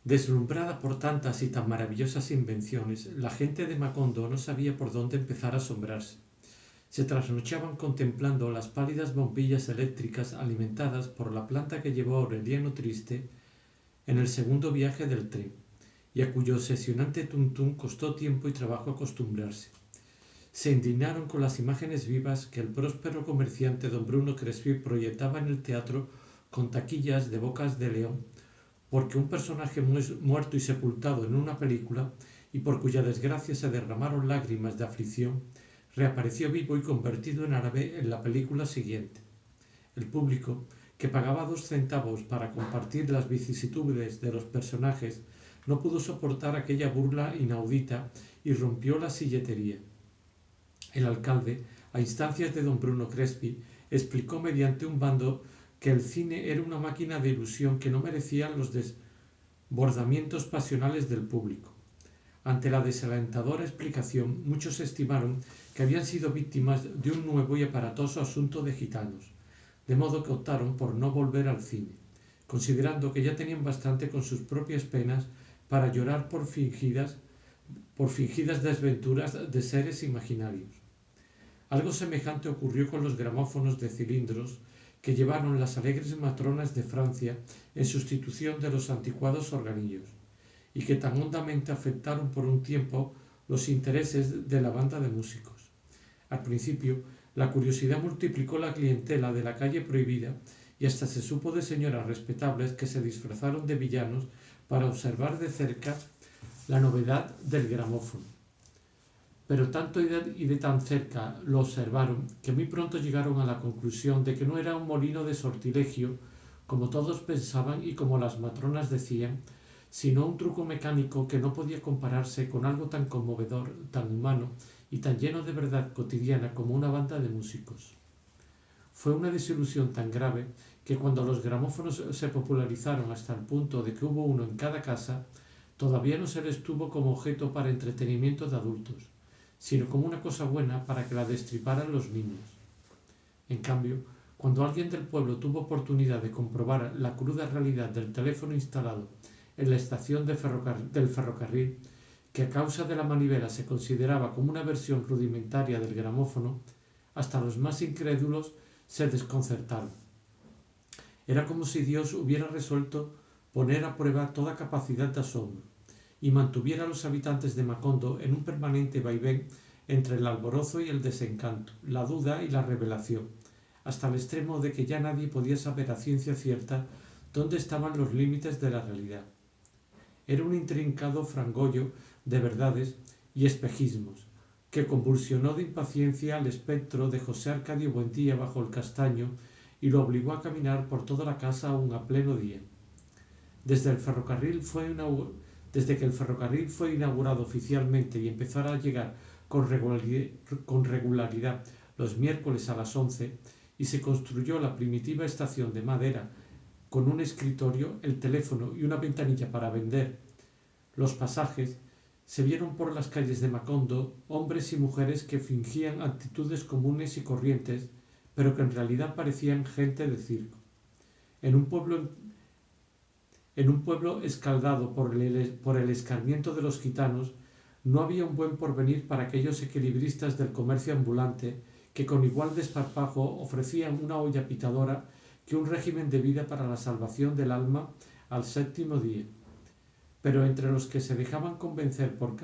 Deslumbrada por tantas y tan maravillosas invenciones, la gente de Macondo no sabía por dónde empezar a asombrarse. Se trasnochaban contemplando las pálidas bombillas eléctricas alimentadas por la planta que llevó a Aureliano Triste en el segundo viaje del tren, y a cuyo obsesionante tuntún costó tiempo y trabajo acostumbrarse. Se indignaron con las imágenes vivas que el próspero comerciante don Bruno Crespi proyectaba en el teatro con taquillas de bocas de león, porque un personaje muerto y sepultado en una película, y por cuya desgracia se derramaron lágrimas de aflicción, reapareció vivo y convertido en árabe en la película siguiente. El público, que pagaba 2 centavos para compartir las vicisitudes de los personajes, no pudo soportar aquella burla inaudita y rompió la silletería. El alcalde, a instancias de don Bruno Crespi, explicó mediante un bando que el cine era una máquina de ilusión que no merecía los desbordamientos pasionales del público. Ante la desalentadora explicación, muchos estimaron que habían sido víctimas de un nuevo y aparatoso asunto de gitanos, de modo que optaron por no volver al cine, considerando que ya tenían bastante con sus propias penas para llorar por fingidas desventuras de seres imaginarios. Algo semejante ocurrió con los gramófonos de cilindros que llevaron las alegres matronas de Francia en sustitución de los anticuados organillos, y que tan hondamente afectaron por un tiempo los intereses de la banda de músicos. Al principio, la curiosidad multiplicó la clientela de la calle prohibida y hasta se supo de señoras respetables que se disfrazaron de villanos para observar de cerca la novedad del gramófono. Pero tanto y de tan cerca lo observaron que muy pronto llegaron a la conclusión de que no era un molino de sortilegio, como todos pensaban y como las matronas decían, sino un truco mecánico que no podía compararse con algo tan conmovedor, tan humano y tan lleno de verdad cotidiana como una banda de músicos. Fue una desilusión tan grave que cuando los gramófonos se popularizaron hasta el punto de que hubo uno en cada casa, todavía no se les tuvo como objeto para entretenimiento de adultos, sino como una cosa buena para que la destriparan los niños. En cambio, cuando alguien del pueblo tuvo oportunidad de comprobar la cruda realidad del teléfono instalado en la estación del ferrocarril, que a causa de la manivela se consideraba como una versión rudimentaria del gramófono, hasta los más incrédulos se desconcertaron. Era como si Dios hubiera resuelto poner a prueba toda capacidad de asombro y mantuviera a los habitantes de Macondo en un permanente vaivén entre el alborozo y el desencanto, la duda y la revelación, hasta el extremo de que ya nadie podía saber a ciencia cierta dónde estaban los límites de la realidad. Era un intrincado frangollo de verdades y espejismos, que convulsionó de impaciencia al espectro de José Arcadio Buendía bajo el castaño y lo obligó a caminar por toda la casa aún a pleno día. Desde que el ferrocarril fue inaugurado oficialmente y empezó a llegar con regularidad los miércoles a las 11 y se construyó la primitiva estación de madera con un escritorio, el teléfono y una ventanilla para vender los pasajes, se vieron por las calles de Macondo hombres y mujeres que fingían actitudes comunes y corrientes, pero que en realidad parecían gente de circo. En un pueblo escaldado por el escarmiento de los gitanos, no había un buen porvenir para aquellos equilibristas del comercio ambulante que con igual desparpajo ofrecían una olla pitadora que un régimen de vida para la salvación del alma al séptimo día. Pero entre los que se dejaban convencer por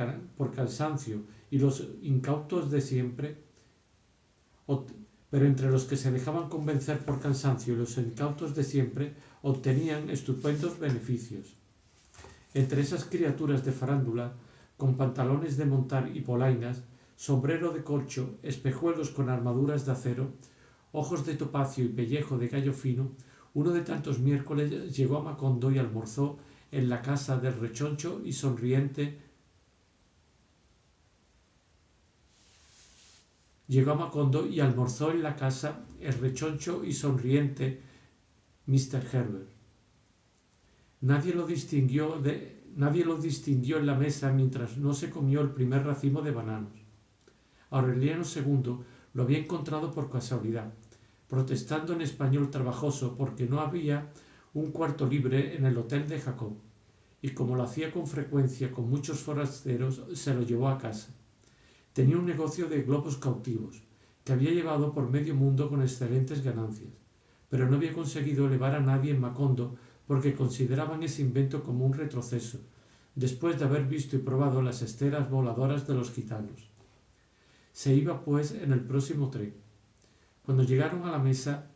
cansancio y los incautos de siempre, obtenían estupendos beneficios. Entre esas criaturas de farándula, con pantalones de montar y polainas, sombrero de corcho, espejuelos con armaduras de acero, ojos de topacio y pellejo de gallo fino, uno de tantos miércoles llegó a Macondo y almorzó en la casa del rechoncho y sonriente Mr. Herbert. Nadie lo distinguió en la mesa mientras no se comió el primer racimo de bananos. Aureliano II lo había encontrado por casualidad, protestando en español trabajoso porque no había un cuarto libre en el hotel de Jacob, y como lo hacía con frecuencia con muchos forasteros, se lo llevó a casa. Tenía un negocio de globos cautivos, que había llevado por medio mundo con excelentes ganancias, pero no había conseguido elevar a nadie en Macondo porque consideraban ese invento como un retroceso, después de haber visto y probado las esteras voladoras de los gitanos. Se iba, pues, en el próximo tren. Cuando llegaron a la mesa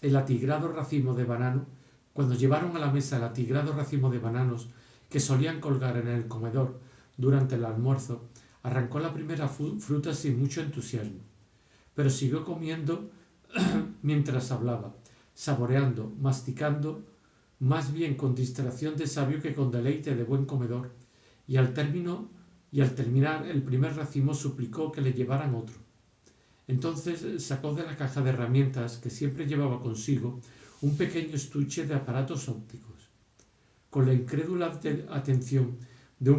el atigrado racimo de banano, cuando llevaron a la mesa el atigrado racimo de bananos que solían colgar en el comedor durante el almuerzo, arrancó la primera fruta sin mucho entusiasmo, pero siguió comiendo mientras hablaba, saboreando, masticando, más bien con distracción de sabio que con deleite de buen comedor, y al terminar el primer racimo suplicó que le llevaran otro. Entonces sacó de la caja de herramientas que siempre llevaba consigo un pequeño estuche de aparatos ópticos. Con la incrédula atención de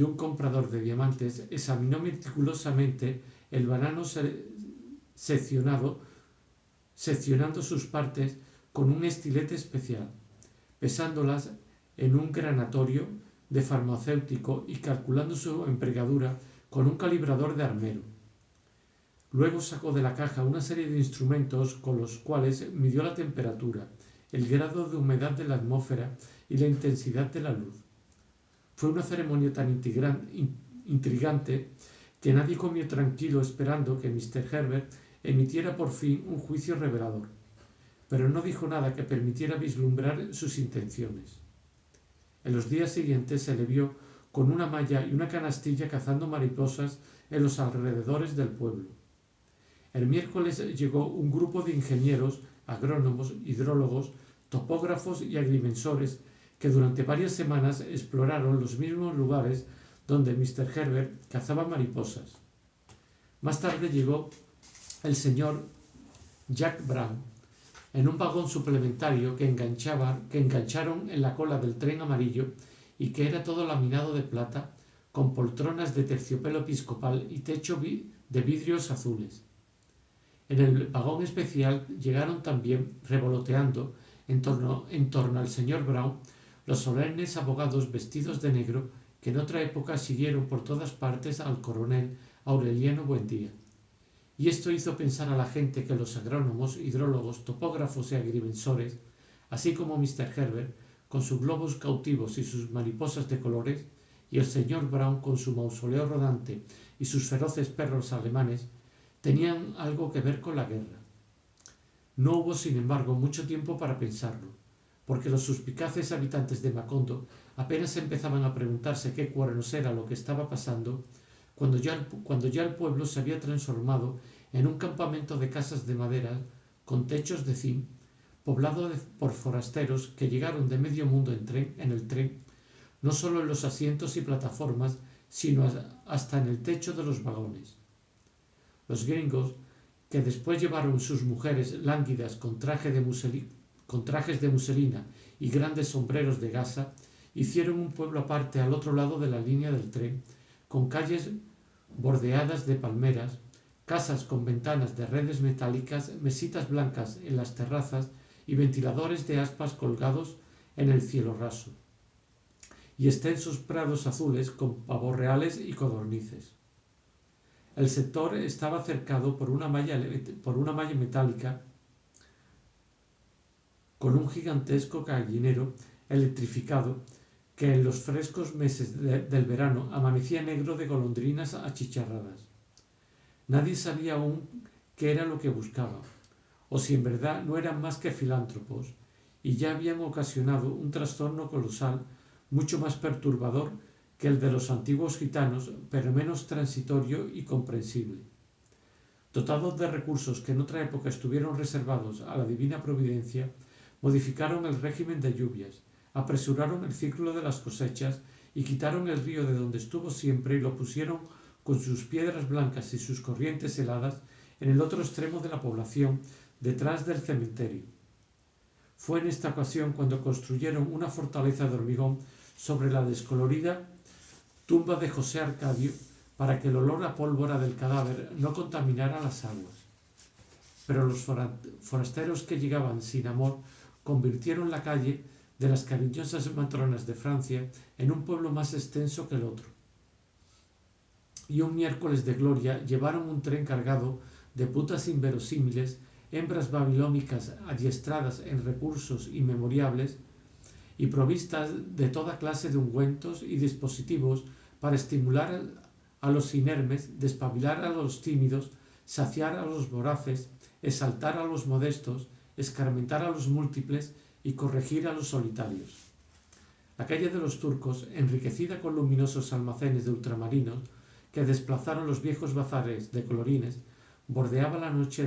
un comprador de diamantes, examinó meticulosamente el banano seccionando sus partes con un estilete especial, pesándolas en un granatorio de farmacéutico y calculando su emplegadura con un calibrador de armero. Luego sacó de la caja una serie de instrumentos con los cuales midió la temperatura, el grado de humedad de la atmósfera y la intensidad de la luz. Fue una ceremonia tan intrigante que nadie comió tranquilo esperando que Mr. Herbert emitiera por fin un juicio revelador, pero no dijo nada que permitiera vislumbrar sus intenciones. En los días siguientes se le vio con una malla y una canastilla cazando mariposas en los alrededores del pueblo. El miércoles llegó un grupo de ingenieros, agrónomos, hidrólogos, topógrafos y agrimensores que durante varias semanas exploraron los mismos lugares donde Mr. Herbert cazaba mariposas. Más tarde llegó el señor Jack Brown en un vagón suplementario que engancharon en la cola del tren amarillo y que era todo laminado de plata, con poltronas de terciopelo episcopal y techo de vidrios azules. En el vagón especial llegaron también, revoloteando en torno al señor Brown, los solemnes abogados vestidos de negro que en otra época siguieron por todas partes al coronel Aureliano Buendía. Y esto hizo pensar a la gente que los agrónomos, hidrólogos, topógrafos y agrimensores, así como Mr. Herbert, con sus globos cautivos y sus mariposas de colores, y el señor Brown con su mausoleo rodante y sus feroces perros alemanes, tenían algo que ver con la guerra. No hubo, sin embargo, mucho tiempo para pensarlo, porque los suspicaces habitantes de Macondo apenas empezaban a preguntarse qué cuernos era lo que estaba pasando, cuando ya el pueblo se había transformado en un campamento de casas de madera con techos de zinc, poblado por forasteros que llegaron de medio mundo en el tren, no solo en los asientos y plataformas, sino hasta en el techo de los vagones. Los gringos, que después llevaron sus mujeres lánguidas con trajes de muselina y grandes sombreros de gasa, hicieron un pueblo aparte al otro lado de la línea del tren, con calles bordeadas de palmeras, casas con ventanas de redes metálicas, mesitas blancas en las terrazas y ventiladores de aspas colgados en el cielo raso, y extensos prados azules con pavos reales y codornices. El sector estaba cercado por una malla metálica con un gigantesco gallinero electrificado que en los frescos meses del verano amanecía negro de golondrinas achicharradas. Nadie sabía aún qué era lo que buscaba, o si en verdad no eran más que filántropos, y ya habían ocasionado un trastorno colosal mucho más perturbador que el de los antiguos gitanos, pero menos transitorio y comprensible. Dotados de recursos que en otra época estuvieron reservados a la divina providencia, modificaron el régimen de lluvias, apresuraron el ciclo de las cosechas y quitaron el río de donde estuvo siempre y lo pusieron con sus piedras blancas y sus corrientes heladas en el otro extremo de la población, detrás del cementerio. Fue en esta ocasión cuando construyeron una fortaleza de hormigón sobre la descolorida tumba de José Arcadio para que el olor a pólvora del cadáver no contaminara las aguas. Pero los forasteros que llegaban sin amor convirtieron la calle de las cariñosas matronas de Francia en un pueblo más extenso que el otro. Y un miércoles de gloria llevaron un tren cargado de putas inverosímiles, hembras babilónicas adiestradas en recursos inmemorables y provistas de toda clase de ungüentos y dispositivos para estimular a los inermes, despabilar a los tímidos, saciar a los voraces, exaltar a los modestos, escarmentar a los múltiples y corregir a los solitarios. La calle de los turcos, enriquecida con luminosos almacenes de ultramarinos que desplazaron los viejos bazares de colorines, bordoneaba la noche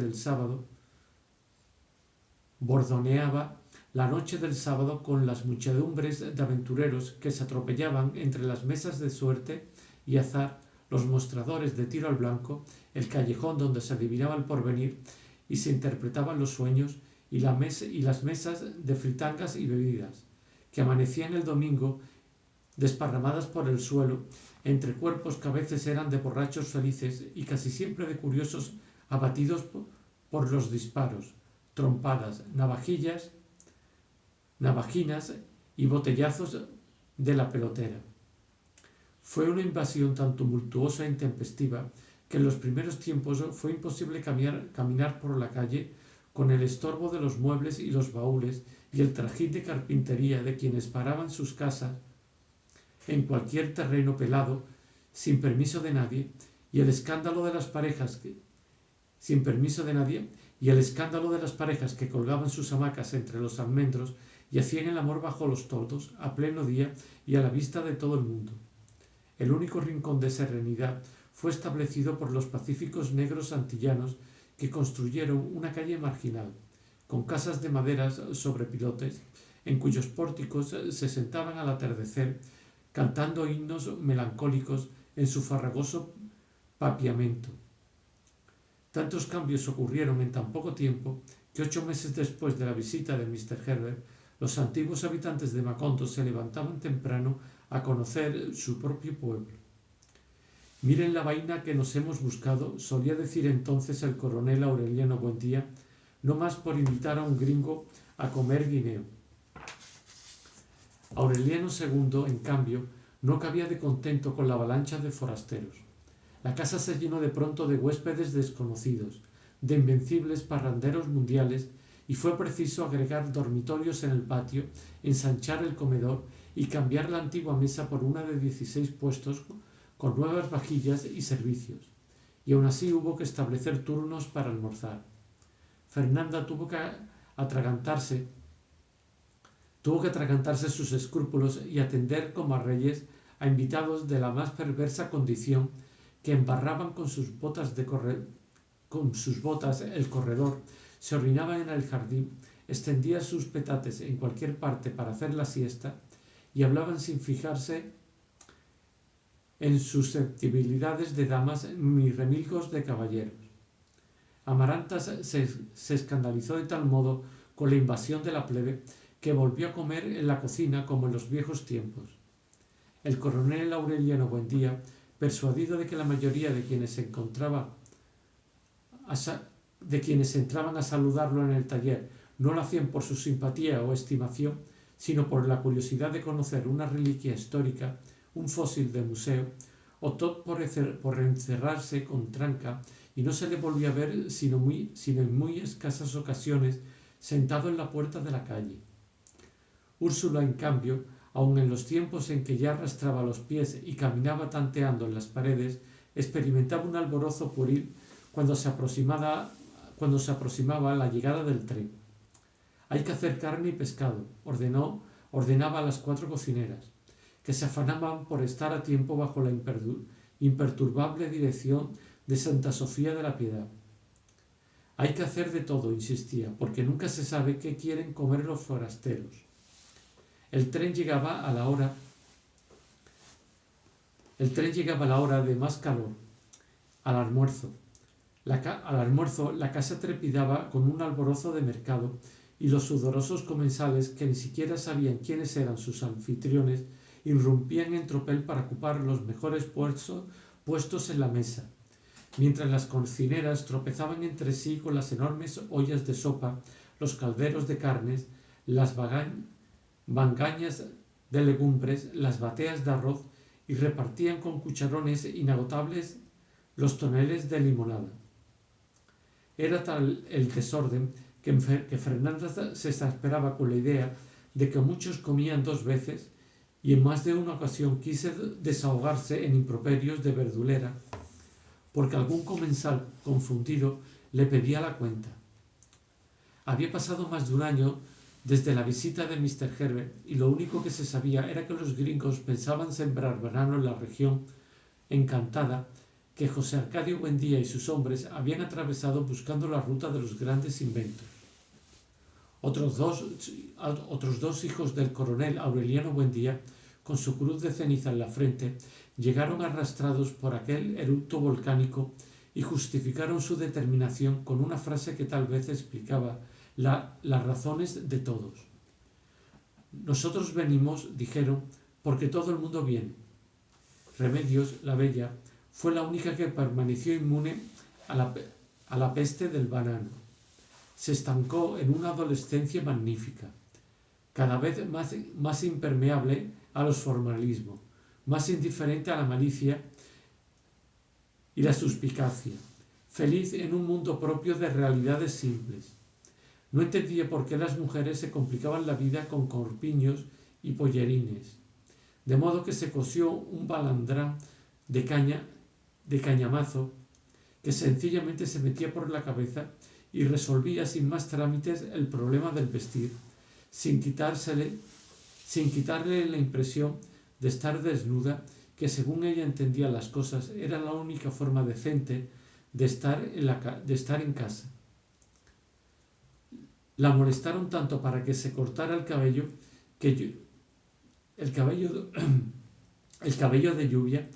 del sábado con las muchedumbres de aventureros que se atropellaban entre las mesas de suerte y azar, los mostradores de tiro al blanco, el callejón donde se adivinaba el porvenir y se interpretaban los sueños, y las mesas de fritangas y bebidas, que amanecían el domingo desparramadas por el suelo, entre cuerpos que a veces eran de borrachos felices y casi siempre de curiosos abatidos por los disparos, trompadas, navajinas y botellazos de la pelotera. Fue una invasión tan tumultuosa e intempestiva que en los primeros tiempos fue imposible caminar por la calle con el estorbo de los muebles y los baúles y el trajín de carpintería de quienes paraban sus casas en cualquier terreno pelado, sin permiso de nadie, y el escándalo de las parejas que colgaban sus hamacas entre los almendros y hacían el amor bajo los toldos, a pleno día y a la vista de todo el mundo. El único rincón de serenidad fue establecido por los pacíficos negros antillanos que construyeron una calle marginal, con casas de maderas sobre pilotes, en cuyos pórticos se sentaban al atardecer, cantando himnos melancólicos en su farragoso papiamento. Tantos cambios ocurrieron en tan poco tiempo que 8 meses después de la visita de Mr. Herbert, los antiguos habitantes de Macondo se levantaban temprano a conocer su propio pueblo. «Miren la vaina que nos hemos buscado», solía decir entonces el coronel Aureliano Buendía, no más por invitar a un gringo a comer guineo. Aureliano II, en cambio, no cabía de contento con la avalancha de forasteros. La casa se llenó de pronto de huéspedes desconocidos, de invencibles parranderos mundiales, y fue preciso agregar dormitorios en el patio, ensanchar el comedor y cambiar la antigua mesa por una de 16 puestos con nuevas vajillas y servicios. Y aún así hubo que establecer turnos para almorzar. Fernanda tuvo que atragantarse sus escrúpulos y atender como a reyes a invitados de la más perversa condición que embarraban con sus botas el corredor, se orinaban en el jardín, extendían sus petates en cualquier parte para hacer la siesta y hablaban sin fijarse en susceptibilidades de damas ni remilgos de caballeros. Amaranta se escandalizó de tal modo con la invasión de la plebe que volvió a comer en la cocina como en los viejos tiempos. El coronel Aureliano Buendía, persuadido de que la mayoría de quienes entraban a saludarlo en el taller no lo hacían por su simpatía o estimación, sino por la curiosidad de conocer una reliquia histórica, un fósil de museo, optó por encerrarse con tranca y no se le volvió a ver sino en muy escasas ocasiones sentado en la puerta de la calle. Úrsula, en cambio, aun en los tiempos en que ya arrastraba los pies y caminaba tanteando en las paredes, experimentaba un alborozo pueril cuando se aproximaba la llegada del tren. «Hay que hacer carne y pescado», ordenaba a las 4 cocineras, que se afanaban por estar a tiempo bajo la imperturbable dirección de Santa Sofía de la Piedad. «Hay que hacer de todo», insistía, «porque nunca se sabe qué quieren comer los forasteros». El tren llegaba a la hora de más calor, al almuerzo. La casa trepidaba con un alborozo de mercado y los sudorosos comensales, que ni siquiera sabían quiénes eran sus anfitriones, irrumpían en tropel para ocupar los mejores puestos en la mesa, mientras las cocineras tropezaban entre sí con las enormes ollas de sopa, los calderos de carnes, las bangañas de legumbres, las bateas de arroz y repartían con cucharones inagotables los toneles de limonada. Era tal el desorden que Fernanda se exasperaba con la idea de que muchos comían 2 veces y en más de una ocasión quise desahogarse en improperios de verdulera porque algún comensal confundido le pedía la cuenta. Había pasado más de un año desde la visita de Mr. Herbert y lo único que se sabía era que los gringos pensaban sembrar banano en la región encantada que José Arcadio Buendía y sus hombres habían atravesado buscando la ruta de los grandes inventos. Otros dos hijos del coronel Aureliano Buendía, con su cruz de ceniza en la frente, llegaron arrastrados por aquel eructo volcánico y justificaron su determinación con una frase que tal vez explicaba las razones de todos. Nosotros venimos, dijeron, porque todo el mundo viene. Remedios, la bella, fue la única que permaneció inmune a la peste del banano. Se estancó en una adolescencia magnífica, cada vez más impermeable a los formalismos, más indiferente a la malicia y la suspicacia, feliz en un mundo propio de realidades simples. No entendía por qué las mujeres se complicaban la vida con corpiños y pollerines, de modo que se cosió un balandrán de cañamazo que sencillamente se metía por la cabeza y resolvía sin más trámites el problema del vestir, sin quitarle la impresión de estar desnuda, que según ella entendía las cosas era la única forma decente de estar en casa. La molestaron tanto para que se cortara el cabello de lluvia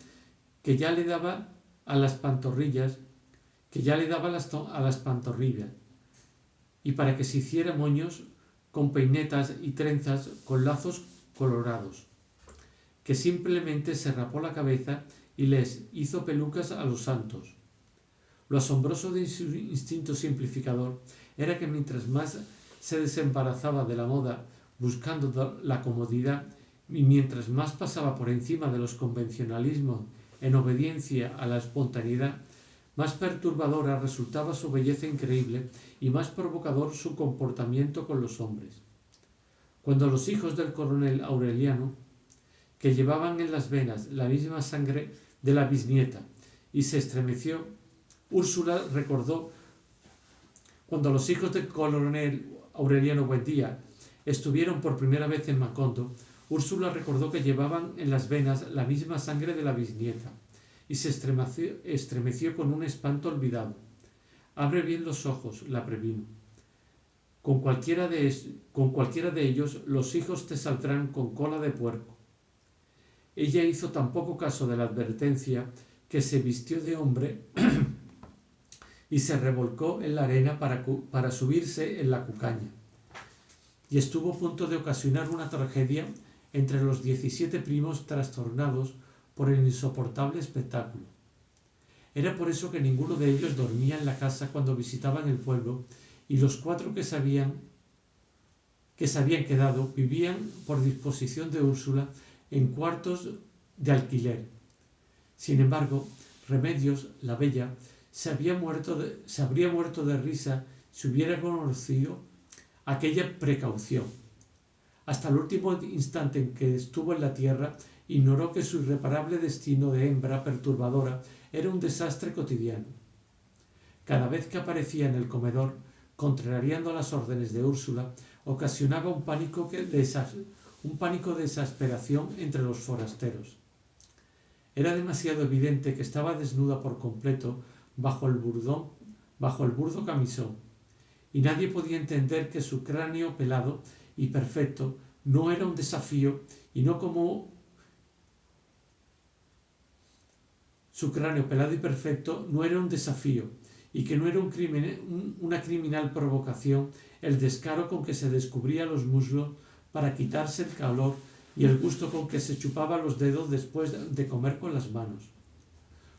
que ya le daba a las pantorrillas, y para que se hiciera moños con peinetas y trenzas con lazos colorados, que simplemente se rapó la cabeza y les hizo pelucas a los santos. Lo asombroso de su instinto simplificador era que mientras más se desembarazaba de la moda buscando la comodidad y mientras más pasaba por encima de los convencionalismos en obediencia a la espontaneidad, más perturbadora resultaba su belleza increíble y más provocador su comportamiento con los hombres. Cuando los hijos del coronel Aureliano, que llevaban en las venas la misma sangre de la bisnieta, y se estremeció, Úrsula recordó cuando los hijos del coronel Aureliano Buendía estuvieron por primera vez en Macondo, Úrsula recordó que llevaban en las venas la misma sangre de la bisnieta, y se estremeció con un espanto olvidado. Abre bien los ojos, la previno. Con cualquiera de ellos los hijos te saldrán con cola de puerco. Ella hizo tan poco caso de la advertencia que se vistió de hombre y se revolcó en la arena para subirse en la cucaña. Y estuvo a punto de ocasionar una tragedia entre los 17 primos trastornados por el insoportable espectáculo. Era por eso que ninguno de ellos dormía en la casa cuando visitaban el pueblo, y los 4 que se habían quedado vivían por disposición de Úrsula en cuartos de alquiler. Sin embargo, Remedios, la bella, se habría muerto de risa si hubiera conocido aquella precaución. Hasta el último instante en que estuvo en la tierra, ignoró que su irreparable destino de hembra perturbadora era un desastre cotidiano. Cada vez que aparecía en el comedor, contrariando las órdenes de Úrsula, ocasionaba un pánico de exasperación entre los forasteros. Era demasiado evidente que estaba desnuda por completo bajo el burdo camisón, y nadie podía entender que su cráneo pelado y perfecto no era un desafío y no como su cráneo pelado y perfecto no era un desafío y que no era una criminal provocación el descaro con que se descubría los muslos para quitarse el calor y el gusto con que se chupaba los dedos después de comer con las manos.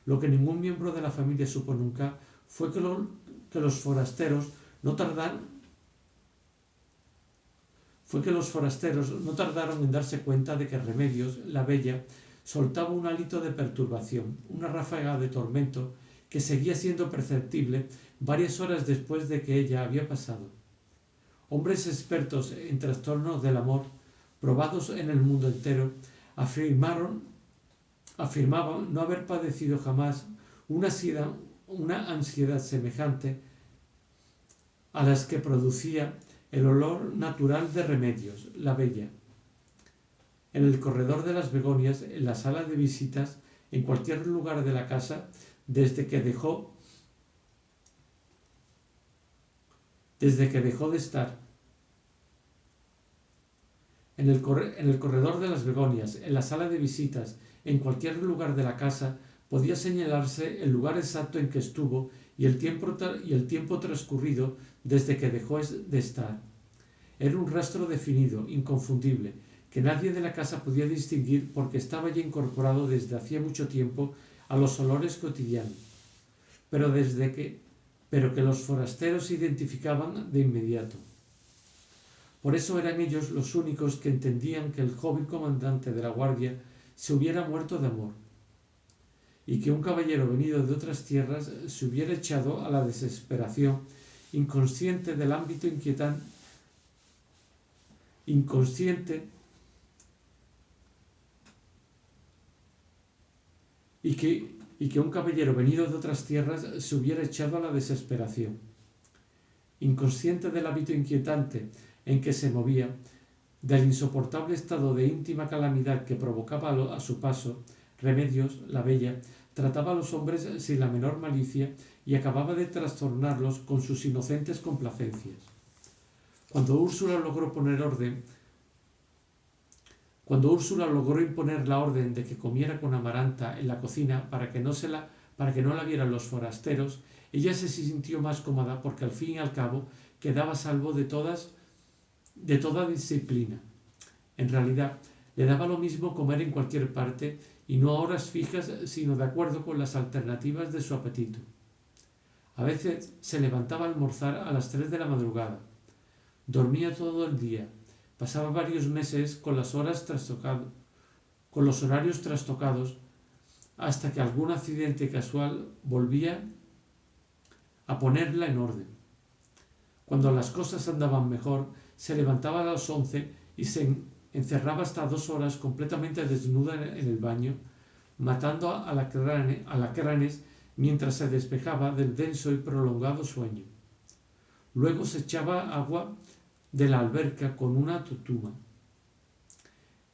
Lo que ningún miembro de la familia supo nunca fue que los forasteros no tardaron fue que los forasteros no tardaron en darse cuenta de que Remedios, la bella, soltaba un hálito de perturbación, una ráfaga de tormento que seguía siendo perceptible varias horas después de que ella había pasado. Hombres expertos en trastornos del amor, probados en el mundo entero, afirmaban no haber padecido jamás una ansiedad semejante a las que producía el olor natural de Remedios, la bella. En el corredor de las begonias, en la sala de visitas, en cualquier lugar de la casa, desde que dejó de estar. En el corredor de las begonias, en la sala de visitas, en cualquier lugar de la casa, podía señalarse el lugar exacto en que estuvo y el tiempo transcurrido desde que dejó de estar. Era un rastro definido, inconfundible, que nadie de la casa podía distinguir porque estaba ya incorporado desde hacía mucho tiempo a los olores cotidianos, pero que los forasteros identificaban de inmediato. Por eso eran ellos los únicos que entendían que el joven comandante de la guardia se hubiera muerto de amor, y que un caballero venido de otras tierras se hubiera echado a la desesperación, inconsciente del ámbito inquietante, y que un caballero venido de otras tierras se hubiera echado a la desesperación. Inconsciente del hábito inquietante en que se movía, del insoportable estado de íntima calamidad que provocaba a su paso, Remedios, la bella, trataba a los hombres sin la menor malicia y acababa de trastornarlos con sus inocentes complacencias. Cuando Úrsula logró imponer la orden de que comiera con Amaranta en la cocina para que no la vieran los forasteros, ella se sintió más cómoda porque al fin y al cabo quedaba a salvo de toda disciplina. En realidad, le daba lo mismo comer en cualquier parte y no a horas fijas, sino de acuerdo con las alternativas de su apetito. A veces se levantaba a almorzar a las 3 de la madrugada. Dormía todo el día. Pasaba varios meses con los horarios trastocados, hasta que algún accidente casual volvía a ponerla en orden. Cuando las cosas andaban mejor, se levantaba a las 11 y se encerraba hasta 2 horas completamente desnuda en el baño, matando alacranes mientras se despejaba del denso y prolongado sueño. Luego se echaba agua de la alberca con una tutuma.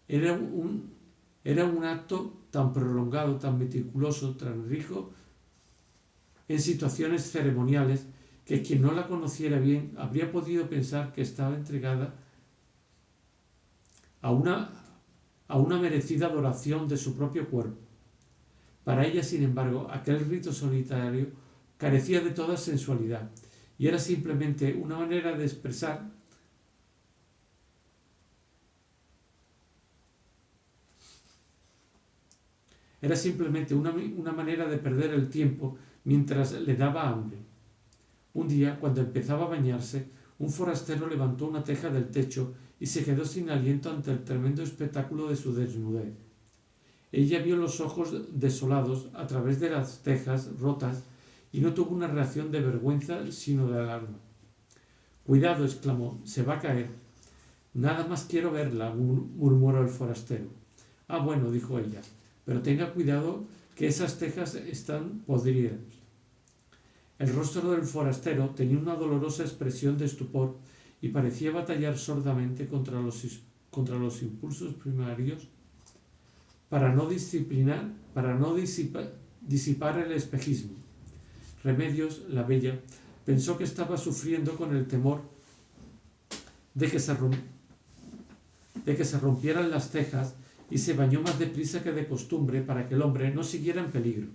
Era un acto tan prolongado, tan meticuloso, tan rico en situaciones ceremoniales, que quien no la conociera bien habría podido pensar que estaba entregada a una merecida adoración de su propio cuerpo. Para ella, sin embargo, aquel rito solitario carecía de toda sensualidad y era simplemente una manera de expresar una manera de perder el tiempo mientras le daba hambre. Un día, cuando empezaba a bañarse, un forastero levantó una teja del techo y se quedó sin aliento ante el tremendo espectáculo de su desnudez. Ella vio los ojos desolados a través de las tejas rotas y no tuvo una reacción de vergüenza, sino de alarma. «Cuidado», exclamó, «se va a caer». «Nada más quiero verla», murmuró el forastero. «Ah, bueno», dijo ella, «pero tenga cuidado que esas tejas están podridas». El rostro del forastero tenía una dolorosa expresión de estupor y parecía batallar sordamente contra los impulsos primarios para no disipar el espejismo. Remedios, la bella, pensó que estaba sufriendo con el temor de que se rompieran las tejas y se bañó más deprisa que de costumbre para que el hombre no siguiera en peligro.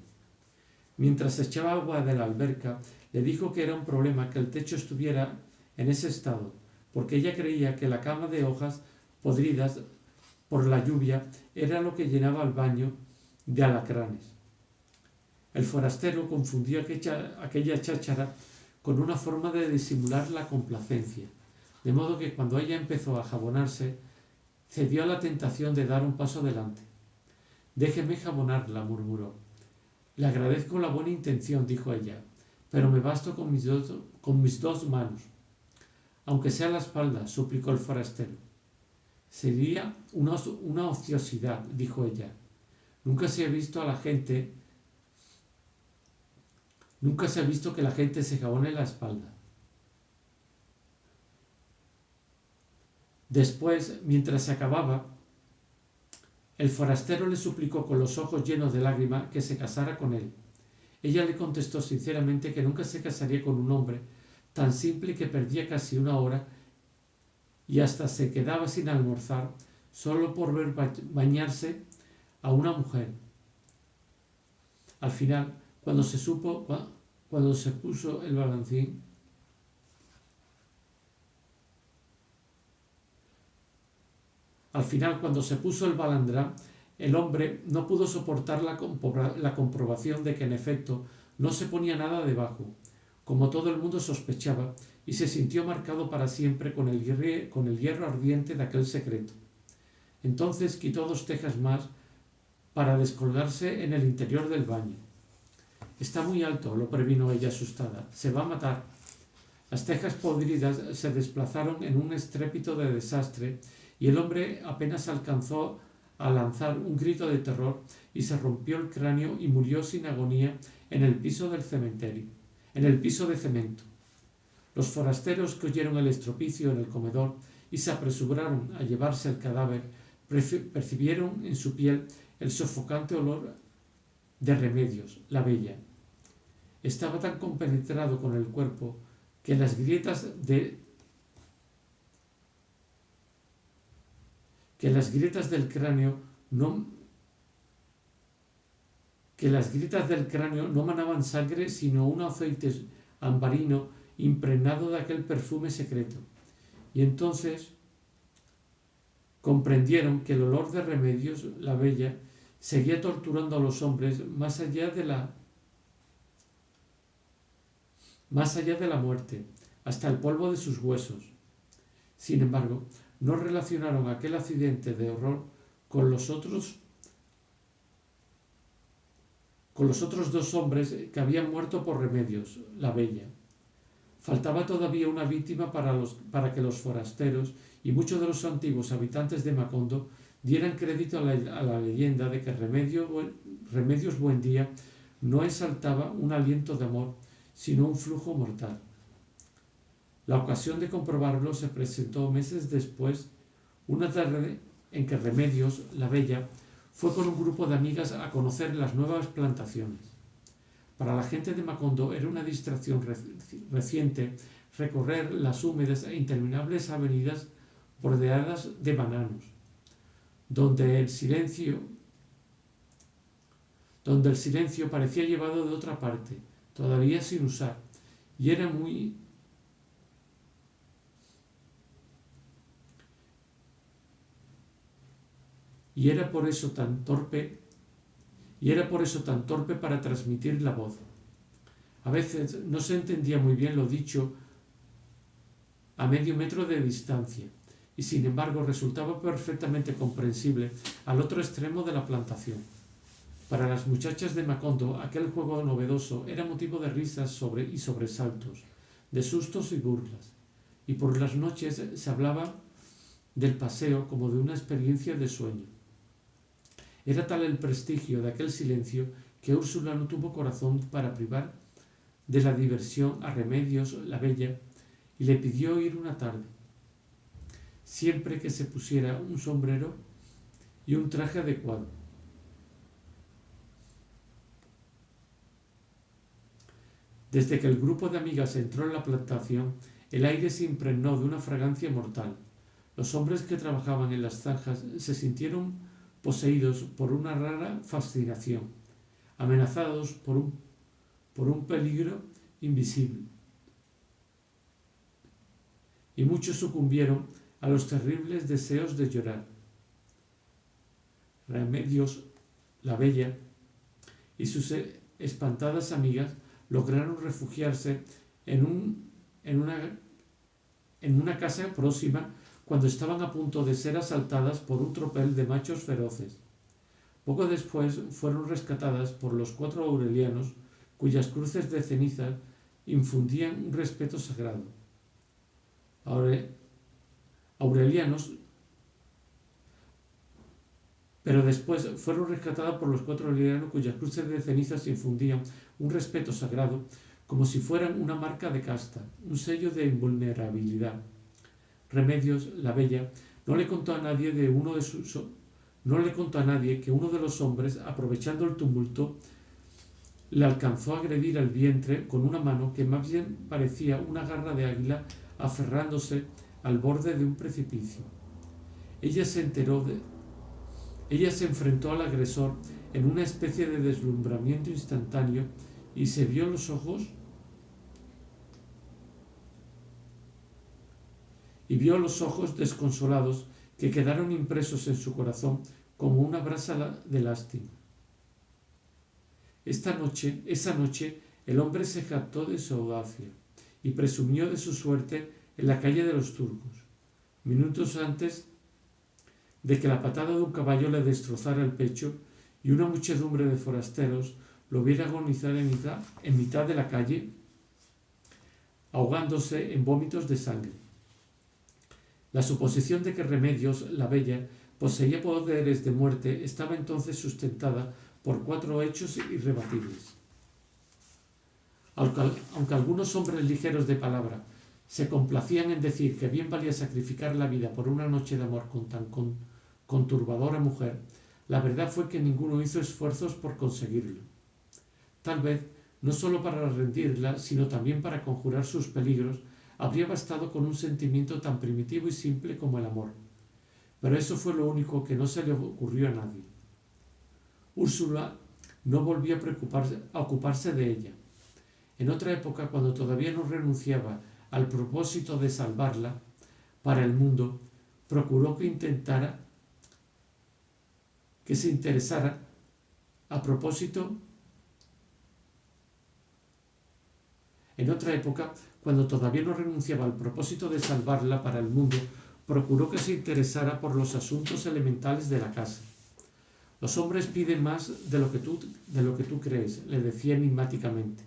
Mientras echaba agua de la alberca, le dijo que era un problema que el techo estuviera en ese estado, porque ella creía que la cama de hojas podridas por la lluvia era lo que llenaba el baño de alacranes. El forastero confundió aquella cháchara con una forma de disimular la complacencia. de modo que cuando ella empezó a jabonarse, cedió a la tentación de dar un paso adelante. «Déjeme jabonarla», murmuró. «Le agradezco la buena intención», dijo ella, «pero me basto con mis dos manos». «Aunque sea la espalda», suplicó el forastero. «Sería una ociosidad», dijo ella. Nunca se ha visto que la gente se jabone la espalda». Después, mientras se acababa, el forastero le suplicó con los ojos llenos de lágrimas que se casara con él. Ella le contestó sinceramente que nunca se casaría con un hombre tan simple que perdía casi una hora y hasta se quedaba sin almorzar solo por ver bañarse a una mujer. Al final, cuando se puso el balancín, cuando se puso el balandrán, el hombre no pudo soportar la comprobación de que en efecto no se ponía nada debajo, como todo el mundo sospechaba, y se sintió marcado para siempre con el hierro ardiente de aquel secreto. Entonces quitó 2 tejas más para descolgarse en el interior del baño. «Está muy alto», lo previno ella asustada. «Se va a matar». Las tejas podridas se desplazaron en un estrépito de desastre y el hombre apenas alcanzó a lanzar un grito de terror y se rompió el cráneo y murió sin agonía en el piso de cemento. Los forasteros que oyeron el estropicio en el comedor y se apresuraron a llevarse el cadáver percibieron en su piel el sofocante olor de Remedios, la bella. Estaba tan compenetrado con el cuerpo que las grietas del cráneo no manaban sangre sino un aceite ambarino impregnado de aquel perfume secreto. Y entonces comprendieron que el olor de Remedios, la bella, seguía torturando a los hombres más allá de la muerte, hasta el polvo de sus huesos. Sin embargo, no relacionaron aquel accidente de horror con los otros 2 hombres que habían muerto por Remedios, la bella. Faltaba todavía una víctima para que los forasteros y muchos de los antiguos habitantes de Macondo dieran crédito a la leyenda de que Remedios Buendía no exaltaba un aliento de amor, sino un flujo mortal. La ocasión de comprobarlo se presentó meses después, una tarde en que Remedios, la bella, fue con un grupo de amigas a conocer las nuevas plantaciones. Para la gente de Macondo era una distracción reciente recorrer las húmedas e interminables avenidas bordeadas de bananos, donde el silencio parecía llevado de otra parte, todavía sin usar, y era por eso tan torpe para transmitir la voz. A veces no se entendía muy bien lo dicho a medio metro de distancia, y sin embargo resultaba perfectamente comprensible al otro extremo de la plantación. Para las muchachas de Macondo aquel juego novedoso era motivo de risas y sobresaltos, de sustos y burlas, y por las noches se hablaba del paseo como de una experiencia de sueño. Era tal el prestigio de aquel silencio que Úrsula no tuvo corazón para privar de la diversión a Remedios, la bella, y le pidió ir una tarde, siempre que se pusiera un sombrero y un traje adecuado. Desde que el grupo de amigas entró en la plantación, el aire se impregnó de una fragancia mortal. Los hombres que trabajaban en las zanjas se sintieron poseídos por una rara fascinación, amenazados por un peligro invisible. Y muchos sucumbieron a los terribles deseos de llorar. Remedios, la bella, y sus espantadas amigas lograron refugiarse en una en una casa próxima cuando estaban a punto de ser asaltadas por un tropel de machos feroces. Poco después fueron rescatadas por los 4 aurelianos, cuyas cruces de ceniza infundían un respeto sagrado. Aurelianos, pero después fueron rescatadas por los 4 aurelianos, cuyas cruces de cenizas infundían un respeto sagrado, como si fueran una marca de casta, un sello de invulnerabilidad. Remedios, la bella, no le contó a nadie que uno de los hombres, aprovechando el tumulto, le alcanzó a agredir el vientre con una mano que más bien parecía una garra de águila aferrándose al borde de un precipicio. Ella se enfrentó al agresor en una especie de deslumbramiento instantáneo y vio los ojos desconsolados que quedaron impresos en su corazón como una brasa de lástima. Esa noche, el hombre se jactó de su audacia y presumió de su suerte en la calle de los turcos, minutos antes de que la patada de un caballo le destrozara el pecho y una muchedumbre de forasteros lo viera agonizar en mitad de la calle, ahogándose en vómitos de sangre. La suposición de que Remedios, la bella, poseía poderes de muerte estaba entonces sustentada por 4 hechos irrebatibles. Aunque algunos hombres ligeros de palabra se complacían en decir que bien valía sacrificar la vida por una noche de amor con tan conturbadora mujer, la verdad fue que ninguno hizo esfuerzos por conseguirlo. Tal vez, no sólo para rendirla, sino también para conjurar sus peligros, habría bastado con un sentimiento tan primitivo y simple como el amor. Pero eso fue lo único que no se le ocurrió a nadie. Úrsula no volvió a ocuparse de ella. En otra época, cuando todavía no renunciaba al propósito de salvarla para el mundo, procuró que se interesara a propósito. En otra época, cuando todavía no renunciaba al propósito de salvarla para el mundo, procuró que se interesara por los asuntos elementales de la casa. Los hombres piden más de lo que tú crees, le decía enigmáticamente.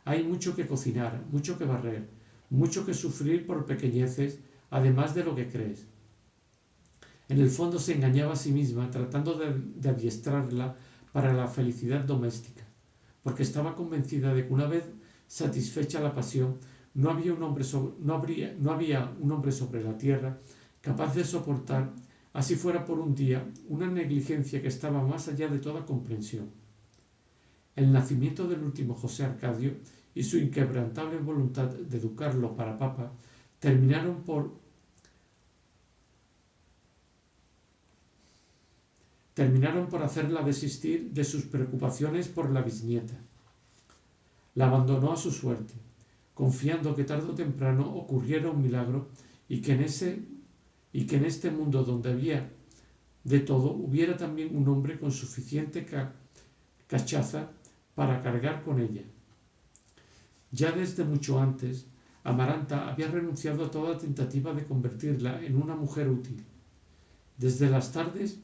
Hay mucho que cocinar, mucho que barrer, mucho que sufrir por pequeñeces, además de lo que crees. En el fondo se engañaba a sí misma tratando de adiestrarla para la felicidad doméstica, porque estaba convencida de que una vez satisfecha la pasión, no había un hombre sobre la tierra capaz de soportar, así fuera por un día, una negligencia que estaba más allá de toda comprensión. El nacimiento del último José Arcadio y su inquebrantable voluntad de educarlo para papa terminaron por hacerla desistir de sus preocupaciones por la bisnieta. La abandonó a su suerte, confiando que tarde o temprano ocurriera un milagro y que en este mundo donde había de todo hubiera también un hombre con suficiente cachaza para cargar con ella. Ya desde mucho antes, Amaranta había renunciado a toda tentativa de convertirla en una mujer útil. Desde las tardes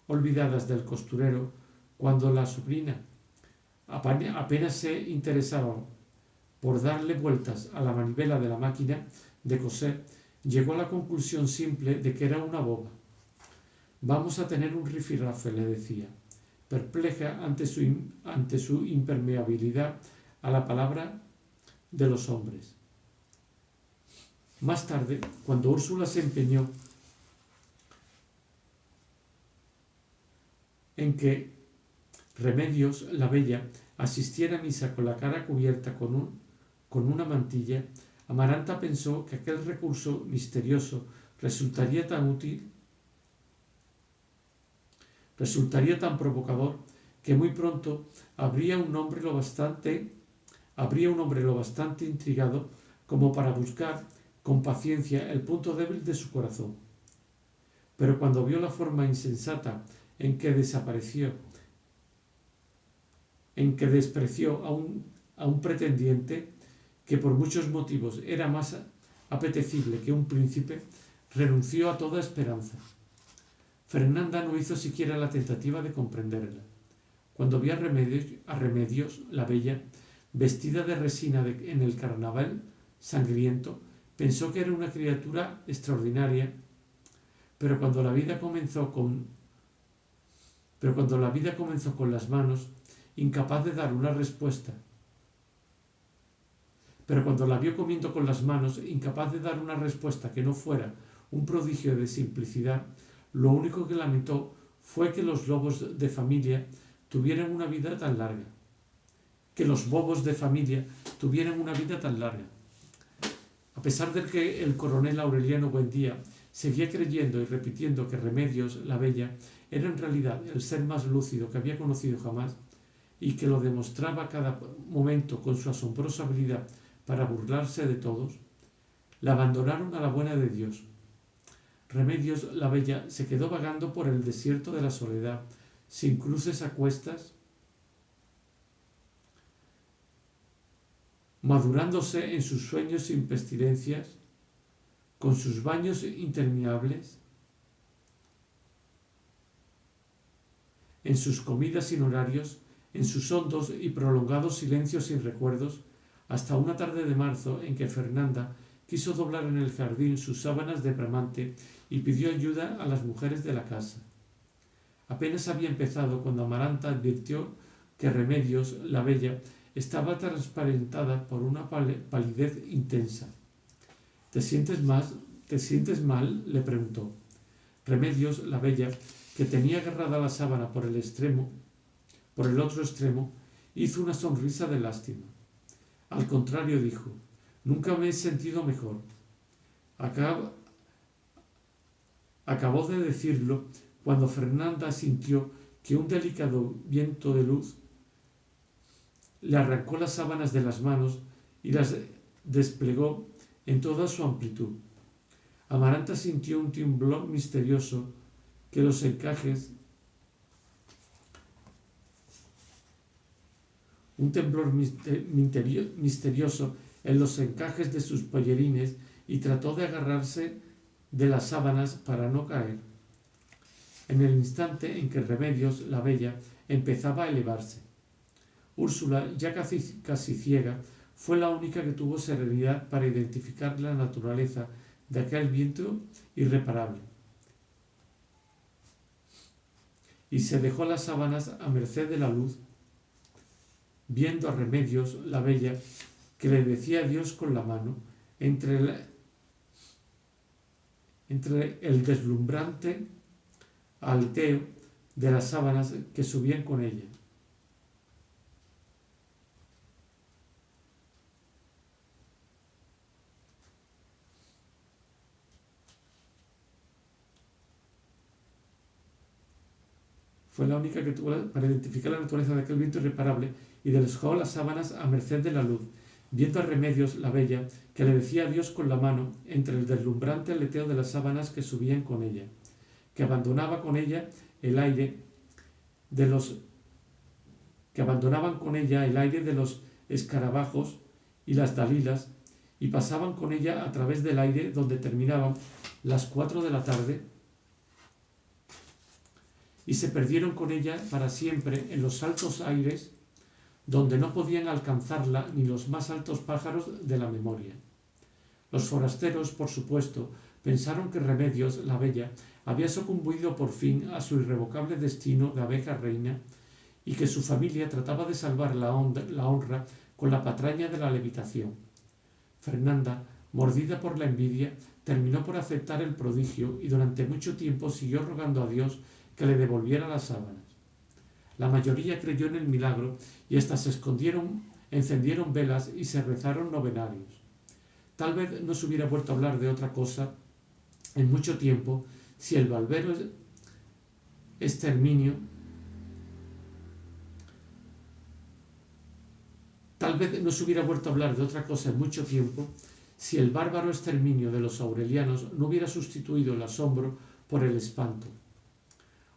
olvidadas del costurero, cuando la sobrina apenas se interesaba por darle vueltas a la manivela de la máquina de coser, llegó a la conclusión simple de que era una boba. Vamos a tener un rifirrafe, le decía, perpleja ante su impermeabilidad a la palabra de los hombres. Más tarde, cuando Úrsula se empeñó en que Remedios, la bella, asistiera a misa con la cara cubierta con una mantilla, Amaranta pensó que aquel recurso misterioso resultaría tan provocador, que muy pronto habría un hombre lo bastante intrigado como para buscar con paciencia el punto débil de su corazón. Pero cuando vio la forma insensata en que despreció a un pretendiente que por muchos motivos era más apetecible que un príncipe, renunció a toda esperanza. Fernanda no hizo siquiera la tentativa de comprenderla. Cuando vio a Remedios, la bella, vestida de resina en el carnaval sangriento, pensó que era una criatura extraordinaria, pero cuando la vida comenzó con las manos, incapaz de dar una respuesta, pero cuando la vio comiendo con las manos, incapaz de dar una respuesta que no fuera un prodigio de simplicidad, lo único que lamentó fue que los lobos de familia tuvieran una vida tan larga. A pesar de que el coronel Aureliano Buendía seguía creyendo y repitiendo que Remedios, la bella, era en realidad el ser más lúcido que había conocido jamás, y que lo demostraba cada momento con su asombrosa habilidad para burlarse de todos, la abandonaron a la buena de Dios. Remedios, la bella, se quedó vagando por el desierto de la soledad, sin cruces a cuestas, madurándose en sus sueños sin pestilencias, con sus baños interminables, en sus comidas sin horarios, en sus hondos y prolongados silencios sin recuerdos, hasta una tarde de marzo en que Fernanda quiso doblar en el jardín sus sábanas de bramante y pidió ayuda a las mujeres de la casa. Apenas había empezado cuando Amaranta advirtió que Remedios, la bella, estaba transparentada por una palidez intensa. ¿Te sientes mal? Le preguntó. Remedios, la bella, que tenía agarrada la sábana por el otro extremo, hizo una sonrisa de lástima. Al contrario, dijo, nunca me he sentido mejor. Acabó de decirlo cuando Fernanda sintió que un delicado viento de luz le arrancó las sábanas de las manos y las desplegó en toda su amplitud. Amaranta sintió un temblor misterioso en los encajes de sus pollerines y trató de agarrarse de las sábanas para no caer. En el instante en que Remedios, la bella, empezaba a elevarse, Úrsula, ya casi ciega, fue la única que tuvo serenidad para identificar la naturaleza de aquel viento irreparable. Y se dejó las sábanas a merced de la luz, viendo a Remedios, la bella, que le decía adiós con la mano, entre el deslumbrante aleteo de las sábanas que subían con ella. Fue la única que tuvo para identificar la naturaleza de aquel viento irreparable y dejó las sábanas a merced de la luz, viendo a Remedios, la bella, que le decía adiós con la mano entre el deslumbrante aleteo de las sábanas que subían con ella, que abandonaban con ella el aire de los escarabajos y las dalilas, y pasaban con ella a través del aire donde terminaban las 4 de la tarde, y se perdieron con ella para siempre en los altos aires donde no podían alcanzarla ni los más altos pájaros de la memoria. Los forasteros, por supuesto, pensaron que Remedios, la bella, había sucumbido por fin a su irrevocable destino de abeja reina y que su familia trataba de salvar la honra con la patraña de la levitación. Fernanda, mordida por la envidia, terminó por aceptar el prodigio y durante mucho tiempo siguió rogando a Dios que le devolviera las sábanas. La mayoría creyó en el milagro y hasta encendieron velas y se rezaron novenarios. Tal vez no se hubiera vuelto a hablar de otra cosa en mucho tiempo si el bárbaro exterminio de los aurelianos no hubiera sustituido el asombro por el espanto.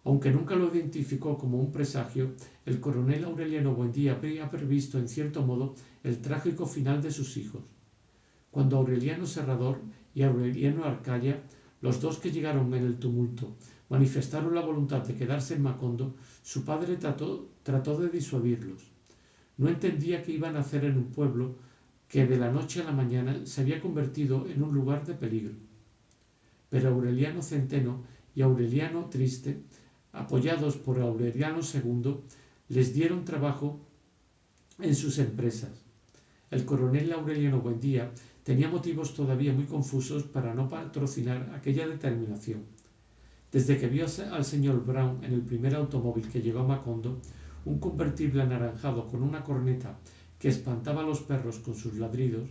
Aunque nunca lo identificó como un presagio, el coronel Aureliano Buendía había previsto en cierto modo el trágico final de sus hijos. Cuando Aureliano Serrador y Aureliano Arcaya, los dos que llegaron en el tumulto, manifestaron la voluntad de quedarse en Macondo, su padre trató de disuadirlos. No entendía qué iban a hacer en un pueblo que de la noche a la mañana se había convertido en un lugar de peligro. Pero Aureliano Centeno y Aureliano Triste, apoyados por Aureliano II, les dieron trabajo en sus empresas. El coronel Aureliano Buendía tenía motivos todavía muy confusos para no patrocinar aquella determinación. Desde que vio al señor Brown en el primer automóvil que llegó a Macondo, un convertible anaranjado con una corneta que espantaba a los perros con sus ladridos,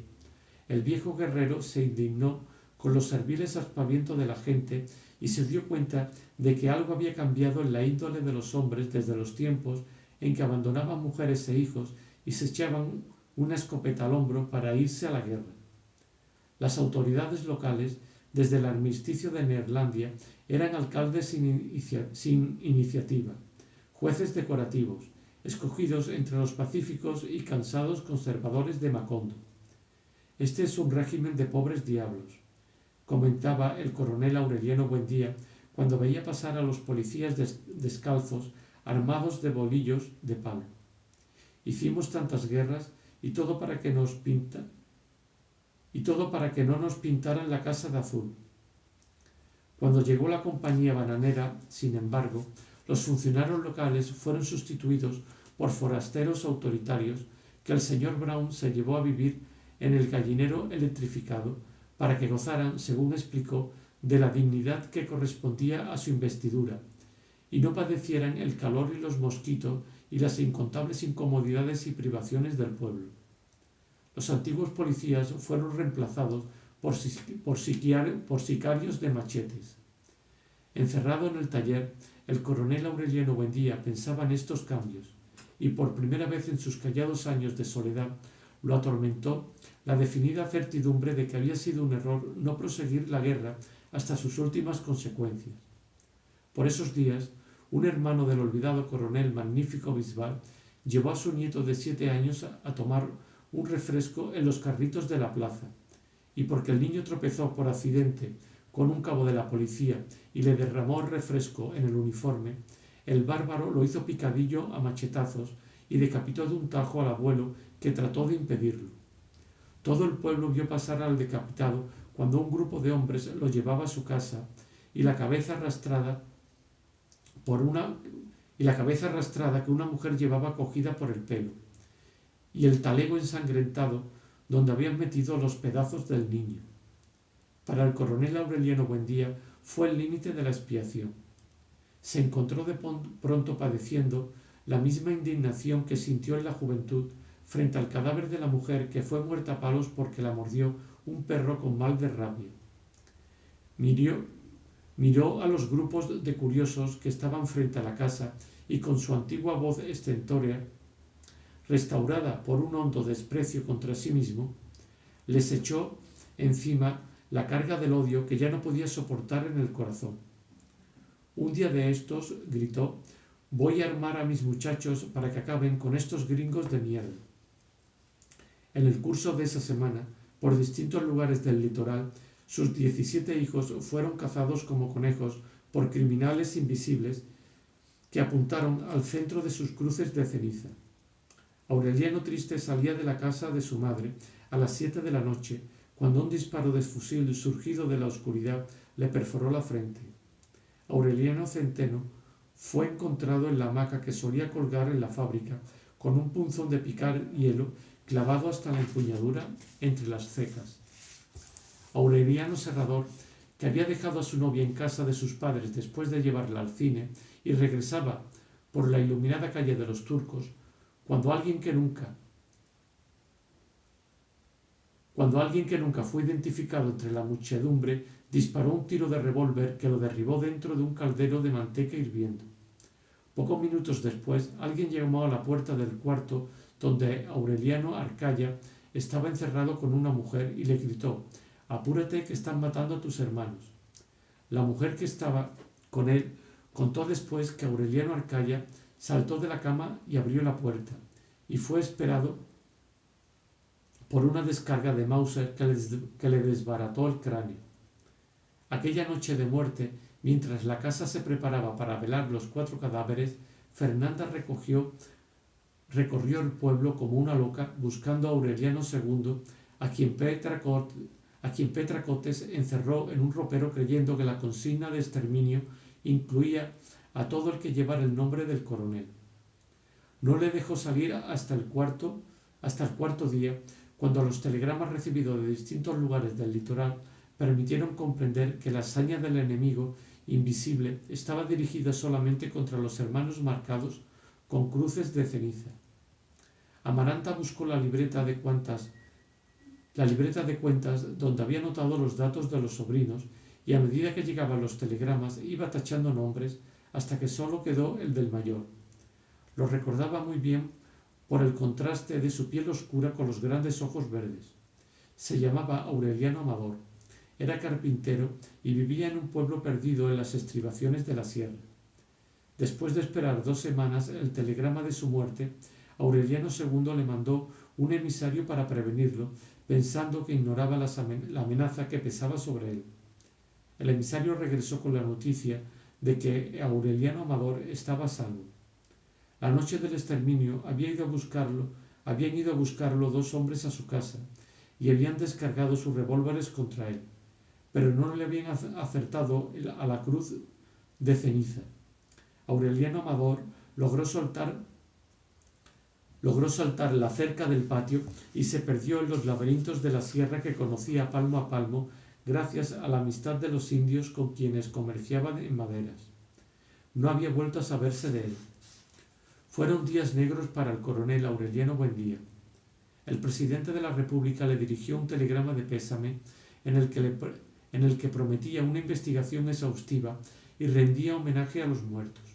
el viejo guerrero se indignó con los serviles aspavientos de la gente y se dio cuenta de que algo había cambiado en la índole de los hombres desde los tiempos en que abandonaban mujeres e hijos y se echaban una escopeta al hombro para irse a la guerra. Las autoridades locales, desde el armisticio de Neerlandia, eran alcaldes sin iniciativa, jueces decorativos, escogidos entre los pacíficos y cansados conservadores de Macondo. Este es un régimen de pobres diablos, comentaba el coronel Aureliano Buendía cuando veía pasar a los policías descalzos armados de bolillos de palo. Hicimos tantas guerras y todo para que no nos pintaran la casa de azul. Cuando llegó la compañía bananera, sin embargo, los funcionarios locales fueron sustituidos por forasteros autoritarios que el señor Brown se llevó a vivir en el gallinero electrificado para que gozaran, según explicó, de la dignidad que correspondía a su investidura y no padecieran el calor y los mosquitos y las incontables incomodidades y privaciones del pueblo. Los antiguos policías fueron reemplazados por sicarios de machetes. Encerrado en el taller, el coronel Aureliano Buendía pensaba en estos cambios, y por primera vez en sus callados años de soledad lo atormentó la definida certidumbre de que había sido un error no proseguir la guerra hasta sus últimas consecuencias. Por esos días, un hermano del olvidado coronel Magnífico Bisbal llevó a su nieto de 7 años a tomar un refresco en los carritos de la plaza, y porque el niño tropezó por accidente con un cabo de la policía y le derramó el refresco en el uniforme, el bárbaro lo hizo picadillo a machetazos y decapitó de un tajo al abuelo que trató de impedirlo. Todo el pueblo vio pasar al decapitado cuando un grupo de hombres lo llevaba a su casa y la cabeza arrastrada que una mujer llevaba cogida por el pelo, y el talego ensangrentado donde habían metido los pedazos del niño. Para el coronel Aureliano Buendía fue el límite de la expiación. Se encontró de pronto padeciendo la misma indignación que sintió en la juventud frente al cadáver de la mujer que fue muerta a palos porque la mordió un perro con mal de rabia. Miró a los grupos de curiosos que estaban frente a la casa y con su antigua voz estentórea, restaurada por un hondo desprecio contra sí mismo, les echó encima la carga del odio que ya no podía soportar en el corazón. Un día de estos, gritó, voy a armar a mis muchachos para que acaben con estos gringos de mierda. En el curso de esa semana, por distintos lugares del litoral, sus 17 hijos fueron cazados como conejos por criminales invisibles que apuntaron al centro de sus cruces de ceniza. Aureliano Triste salía de la casa de su madre a las 7 de la noche, cuando un disparo de fusil surgido de la oscuridad le perforó la frente. Aureliano Centeno fue encontrado en la hamaca que solía colgar en la fábrica, con un punzón de picar hielo clavado hasta la empuñadura entre las cejas. Aureliano Serrador, que había dejado a su novia en casa de sus padres después de llevarla al cine y regresaba por la iluminada calle de los Turcos, cuando alguien que nunca fue identificado entre la muchedumbre, disparó un tiro de revólver que lo derribó dentro de un caldero de manteca hirviendo. Pocos minutos después, alguien llamó a la puerta del cuarto donde Aureliano Arcaya estaba encerrado con una mujer y le gritó: «Apúrate que están matando a tus hermanos». La mujer que estaba con él contó después que Aureliano Arcaya saltó de la cama y abrió la puerta, y fue esperado por una descarga de Mauser que le desbarató el cráneo. Aquella noche de muerte, mientras la casa se preparaba para velar los 4 cadáveres, Fernanda recorrió el pueblo como una loca buscando a Aureliano II, a quien Petra Cotes encerró en un ropero creyendo que la consigna de exterminio incluía a todo el que llevara el nombre del coronel. No le dejó salir hasta el cuarto día, cuando los telegramas recibidos de distintos lugares del litoral permitieron comprender que la hazaña del enemigo invisible estaba dirigida solamente contra los hermanos marcados con cruces de ceniza. Amaranta buscó la libreta de cuentas donde había anotado los datos de los sobrinos y a medida que llegaban los telegramas iba tachando nombres hasta que solo quedó el del mayor. Lo recordaba muy bien por el contraste de su piel oscura con los grandes ojos verdes. Se llamaba Aureliano Amador, era carpintero y vivía en un pueblo perdido en las estribaciones de la sierra. Después de esperar 2 semanas el telegrama de su muerte, Aureliano II le mandó un emisario para prevenirlo, pensando que ignoraba la amenaza que pesaba sobre él. El emisario regresó con la noticia de que Aureliano Amador estaba a salvo. La noche del exterminio habían ido a buscarlo 2 hombres a su casa y habían descargado sus revólveres contra él, pero no le habían acertado a la cruz de ceniza. Aureliano Amador logró saltar la cerca del patio y se perdió en los laberintos de la sierra que conocía palmo a palmo gracias a la amistad de los indios con quienes comerciaban en maderas. No había vuelto a saberse de él. Fueron días negros para el coronel Aureliano Buendía. El presidente de la República le dirigió un telegrama de pésame en el que prometía una investigación exhaustiva y rendía homenaje a los muertos.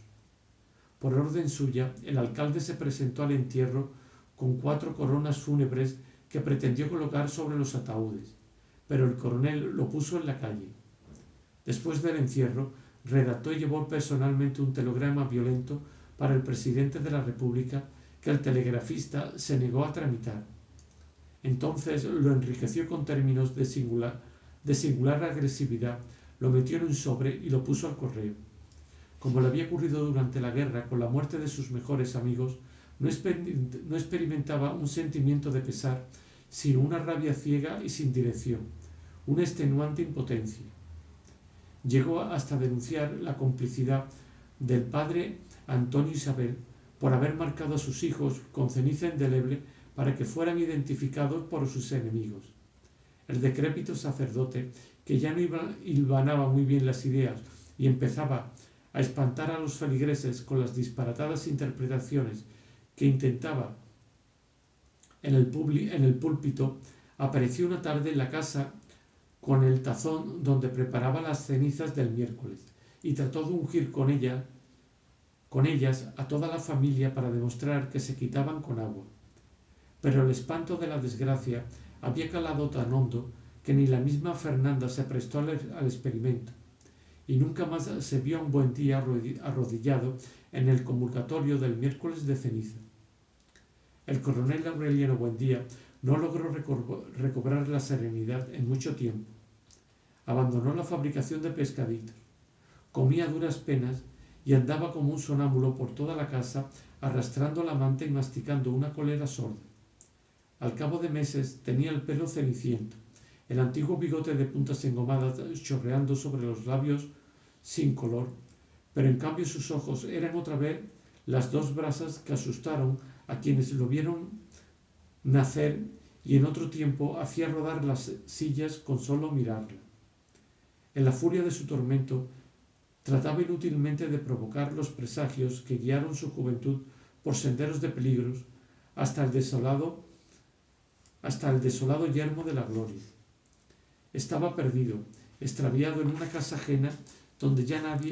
Por orden suya, el alcalde se presentó al entierro con 4 coronas fúnebres que pretendió colocar sobre los ataúdes, pero el coronel lo puso en la calle. Después del encierro, redactó y llevó personalmente un telegrama violento para el presidente de la República que el telegrafista se negó a tramitar. Entonces lo enriqueció con términos de singular agresividad, lo metió en un sobre y lo puso al correo. Como le había ocurrido durante la guerra con la muerte de sus mejores amigos, no experimentaba un sentimiento de pesar, sino una rabia ciega y sin dirección, una extenuante impotencia. Llegó hasta denunciar la complicidad del padre Antonio Isabel por haber marcado a sus hijos con ceniza indeleble para que fueran identificados por sus enemigos. El decrépito sacerdote, que ya no hilvanaba muy bien las ideas y empezaba a espantar a los feligreses con las disparatadas interpretaciones que intentaba en el púlpito, apareció una tarde en la casa con el tazón donde preparaba las cenizas del miércoles y trató de ungir con ellas a toda la familia para demostrar que se quitaban con agua. Pero el espanto de la desgracia había calado tan hondo que ni la misma Fernanda se prestó al experimento, y nunca más se vio un Buendía arrodillado en el convocatorio del miércoles de ceniza. El coronel Aureliano Buendía no logró recobrar la serenidad en mucho tiempo. Abandonó la fabricación de pescaditos, comía a duras penas y andaba como un sonámbulo por toda la casa, arrastrando la manta y masticando una cólera sorda. Al cabo de meses tenía el pelo ceniciento, el antiguo bigote de puntas engomadas chorreando sobre los labios sin color, pero en cambio sus ojos eran otra vez las 2 brasas que asustaron a quienes lo vieron nacer y en otro tiempo hacía rodar las sillas con solo mirarla. En la furia de su tormento, trataba inútilmente de provocar los presagios que guiaron su juventud por senderos de peligros hasta el desolado yermo de la gloria. Estaba perdido, extraviado en una casa ajena donde ya nada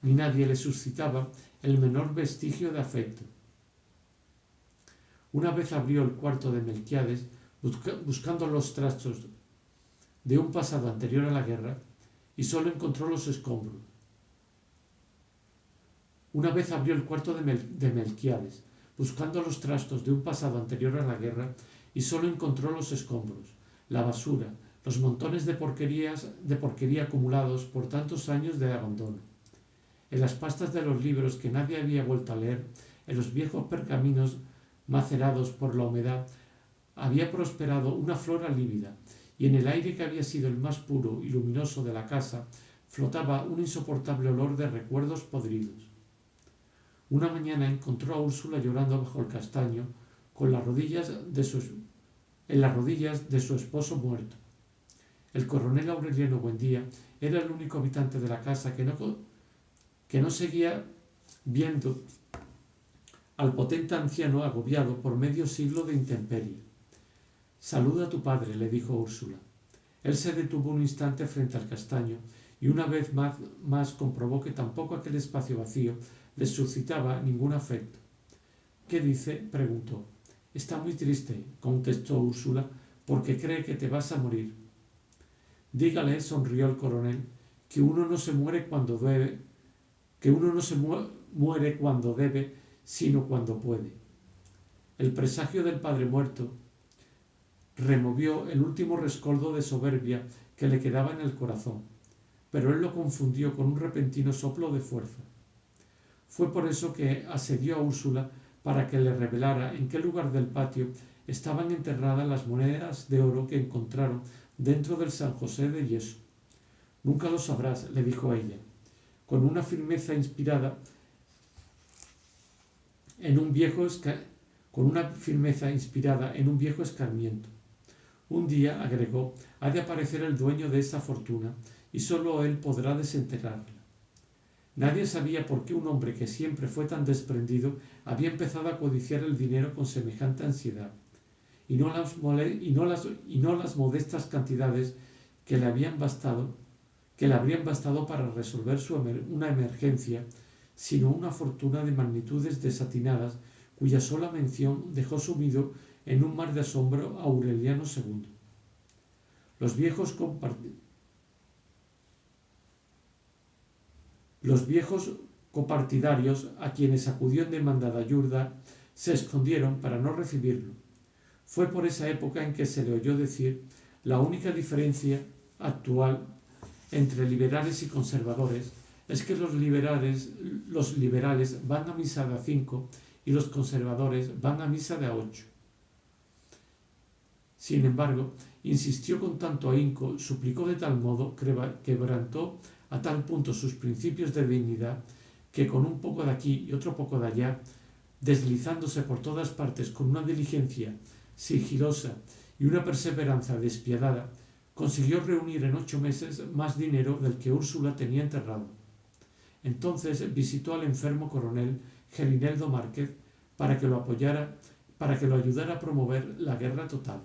ni nadie le suscitaba el menor vestigio de afecto. Una vez abrió el cuarto de Melquiades buscando los trastos de un pasado anterior a la guerra y solo encontró los escombros. Una vez abrió el cuarto de Melquiades buscando los trastos de un pasado anterior a la guerra, y solo encontró los escombros, la basura, los montones de porquería acumulados por tantos años de abandono. En las pastas de los libros que nadie había vuelto a leer, en los viejos pergaminos macerados por la humedad, había prosperado una flora lívida, y en el aire que había sido el más puro y luminoso de la casa flotaba un insoportable olor de recuerdos podridos. Una mañana encontró a Úrsula llorando bajo el castaño, con las rodillas en las rodillas de su esposo muerto. El coronel Aureliano Buendía era el único habitante de la casa que no seguía viendo al potente anciano agobiado por medio siglo de intemperie. «Saluda a tu padre», le dijo Úrsula. Él se detuvo un instante frente al castaño y una vez más comprobó que tampoco aquel espacio vacío le suscitaba ningún afecto. «¿Qué dice?», preguntó. «Está muy triste», contestó Úrsula, «porque cree que te vas a morir». «Dígale», sonrió el coronel, «que uno no se muere cuando debe, sino cuando puede». El presagio del padre muerto removió el último rescoldo de soberbia que le quedaba en el corazón, pero él lo confundió con un repentino soplo de fuerza. Fue por eso que asedió a Úrsula para que le revelara en qué lugar del patio estaban enterradas las monedas de oro que encontraron dentro del San José de yeso. «Nunca lo sabrás», le dijo ella, con una firmeza inspirada en un viejo escarmiento. «Un día», agregó, «ha de aparecer el dueño de esa fortuna y sólo él podrá desenterrarla». Nadie sabía por qué un hombre que siempre fue tan desprendido había empezado a codiciar el dinero con semejante ansiedad, y no las modestas cantidades que le habrían bastado para resolver una emergencia, sino una fortuna de magnitudes desatinadas cuya sola mención dejó sumido en un mar de asombro a Aureliano II. Los viejos copartidarios, a quienes acudió en demanda de ayuda, se escondieron para no recibirlo. Fue por esa época en que se le oyó decir: «La única diferencia actual entre liberales y conservadores es que los liberales van a misa de a 5 y los conservadores van a misa de a 8». Sin embargo, insistió con tanto ahínco, suplicó de tal modo, quebrantó a tal punto sus principios de dignidad, que con un poco de aquí y otro poco de allá, deslizándose por todas partes con una diligencia sigilosa y una perseverancia despiadada, consiguió reunir en 8 meses más dinero del que Úrsula tenía enterrado. Entonces visitó al enfermo coronel Gerineldo Márquez para que lo ayudara a promover la guerra total.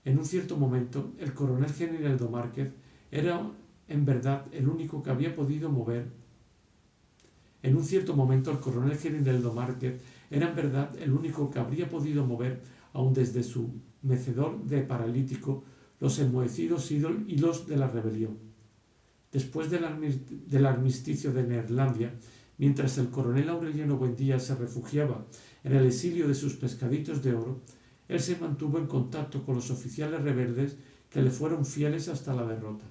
En un cierto momento, el coronel Gerineldo Márquez era en verdad el único que había podido mover aun desde su mecedor de paralítico, los enmohecidos hilos de la rebelión. Después del armisticio de Neerlandia, mientras el coronel Aureliano Buendía se refugiaba en el exilio de sus pescaditos de oro, él se mantuvo en contacto con los oficiales rebeldes que le fueron fieles hasta la derrota.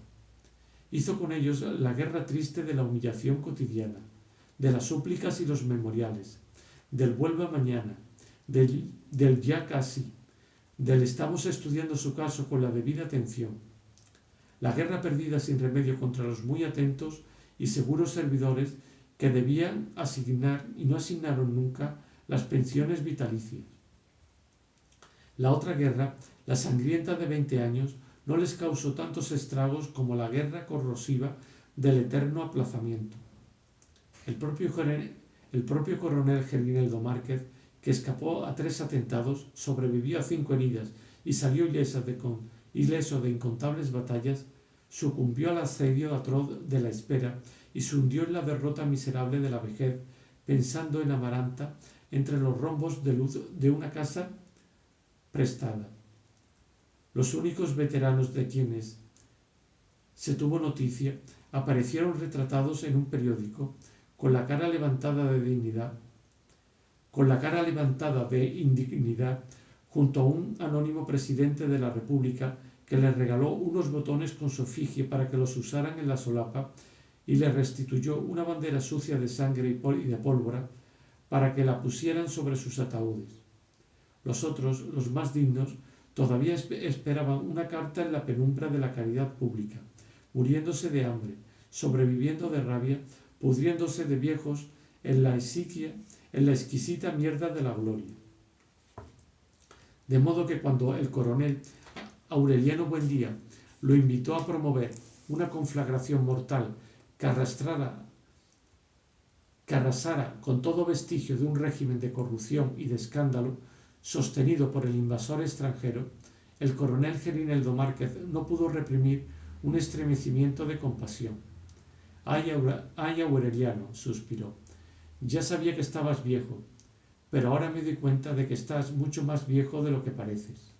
Hizo con ellos la guerra triste de la humillación cotidiana, de las súplicas y los memoriales, del vuelva mañana, del ya casi, del estamos estudiando su caso con la debida atención. La guerra perdida sin remedio contra los muy atentos y seguros servidores que debían asignar y no asignaron nunca las pensiones vitalicias. La otra guerra, la sangrienta de 20 años, no les causó tantos estragos como la guerra corrosiva del eterno aplazamiento. El propio coronel Gerineldo Márquez, que escapó a 3 atentados, sobrevivió a 5 heridas y salió ileso de incontables batallas, sucumbió al asedio atroz de la espera y se hundió en la derrota miserable de la vejez, pensando en Amaranta entre los rombos de luz de una casa prestada. Los únicos veteranos de quienes se tuvo noticia aparecieron retratados en un periódico, con la cara levantada de dignidad, con la cara levantada de indignidad, junto a un anónimo presidente de la República que le regaló unos botones con su efigie para que los usaran en la solapa y le restituyó una bandera sucia de sangre y de pólvora para que la pusieran sobre sus ataúdes. Los otros, los más dignos, todavía esperaban una carta en la penumbra de la caridad pública, muriéndose de hambre, sobreviviendo de rabia, pudriéndose de viejos en la exquisita mierda de la gloria. De modo que cuando el coronel Aureliano Buendía lo invitó a promover una conflagración mortal que arrasara con todo vestigio de un régimen de corrupción y de escándalo sostenido por el invasor extranjero, el coronel Gerineldo Márquez no pudo reprimir un estremecimiento de compasión. «Ay, Aureliano», suspiró, «ya sabía que estabas viejo, pero ahora me doy cuenta de que estás mucho más viejo de lo que pareces».